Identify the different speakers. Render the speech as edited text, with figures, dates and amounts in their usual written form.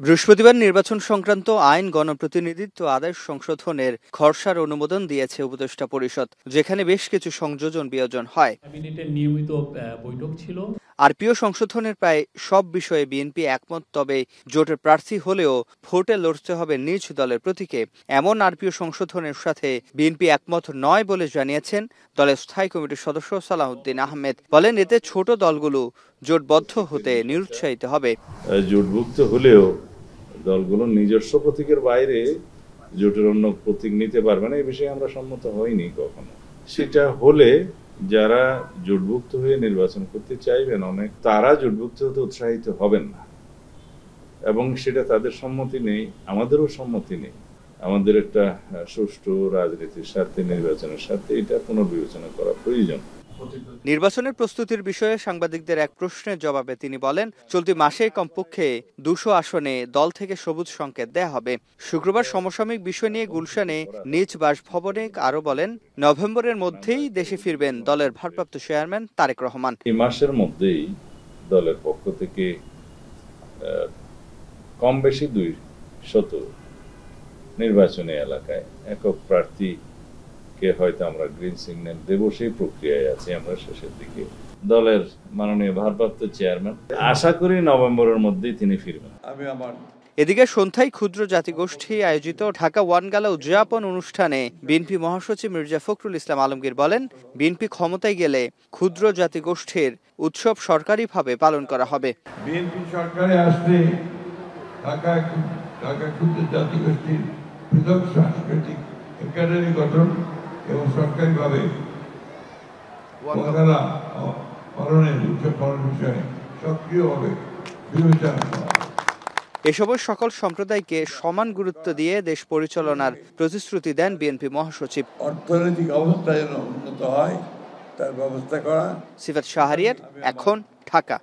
Speaker 1: বৃহস্পতিবার নির্বাচন সংক্রান্ত আইন গণপ্রতিনিধিত্ব আদেশ সংশোধনের খসড়ার অনুমোদন দিয়েছে উপদেষ্টা পরিষদ, যেখানে বেশ কিছু সংযোজন বিয়োজন হয়।
Speaker 2: ক্যাবিনেটের নিয়মিত বৈঠক ছিল।
Speaker 1: আরপিও সংশোধনের প্রায় সব বিষয়ে বিএনপি একমত, তবে জোটের প্রার্থী হলেও ভোটে লড়তে হবে নিজ দলের প্রতীকে। এমন আরপিও সংশোধনের সাথে বিএনপি একমত নয় বলে জানিয়েছেন দলের স্থায়ী কমিটির সদস্য সালাউদ্দিন আহমেদ। বলেন, এতে ছোট দলগুলো জোটবদ্ধ হতে নিরুৎসাহিত হবে।
Speaker 3: জোটভুক্ত হলেও দলগুলো নিজস্ব প্রতীকের বাইরে জোটের অন্য প্রতীক নিতে পারবে না, এই বিষয়ে আমরা সম্মত হইনি কখনো। সেটা হলে যারা জোটভুক্ত হয়ে নির্বাচন করতে চাইবেন অনেক, তারা জোটভুক্ত হতে উৎসাহিত হবেন না, এবং সেটা তাদের সম্মতি নেই, আমাদেরও সম্মতি নেই। আমাদের একটা সুষ্ঠু রাজনীতির স্বার্থে, নির্বাচনের স্বার্থে এটা পুনর্বিবেচনা করা প্রয়োজন।
Speaker 1: নির্বাচনের প্রস্তুতির বিষয়ে সাংবাদিকদের এক প্রশ্নের জবাবে তিনি বলেন, চলতি মাসে কমপক্ষে 200 আসনে দল থেকে সবুজ সংকেত দেয়া হবে। শুক্রবার সমসাময়িক বিষয় নিয়ে গুলশানে নিজ বাসভবনে আরো বলেন, নভেম্বরের মধ্যেই দেশে ফিরবেন দলের ভারপ্রাপ্ত চেয়ারম্যান তারেক রহমান।
Speaker 3: এই মাসের মধ্যেই দলের পক্ষ থেকে কম বেশি 200 নির্বাচনী এলাকায় একক প্রার্থীকে হয়তো আমরা গ্রিন সিগন্যাল দেব, সেই প্রক্রিয়ায় আছি আমরা শেষের দিকে। দলের মাননীয় ভারপ্রাপ্ত চেয়ারম্যান আশা করি নভেম্বরের মধ্যেই তিনি ফিরবেন।
Speaker 1: এদিকে সন্ধ্যায় ক্ষুদ্র জাতিগোষ্ঠী আয়োজিত ঢাকা ওয়ান গালা উদযাপন অনুষ্ঠানে বিএনপি মহাসচিব মির্জা ফখরুল ইসলাম আলমগীর বলেন, বিএনপি ক্ষমতায় গেলে ক্ষুদ্র জাতিগোষ্ঠীর উৎসব সরকারিভাবে পালন করা হবে।
Speaker 4: বিএনপি সরকারে আসলে ঢাকা ক্ষুদ্র জাতিগোষ্ঠীর পৃথক সাংস্কৃতিক একাডেমি গঠন এবং সরকারিভাবে পালনের উৎসব পালন বিষয়ে সক্রিয়ভাবে বিবেচনা করা।
Speaker 1: এ সময় সকল সম্প্রদায়কে সমান গুরুত্ব দিয়ে দেশ পরিচালনার প্রতিশ্রুতি দেন বিএনপি মহাসচিব।
Speaker 4: অর্থনৈতিক অবস্থা যেন উন্নত হয় তার ব্যবস্থা করা।
Speaker 1: সিফাত শাহরিয়ার, এখন, ঢাকা।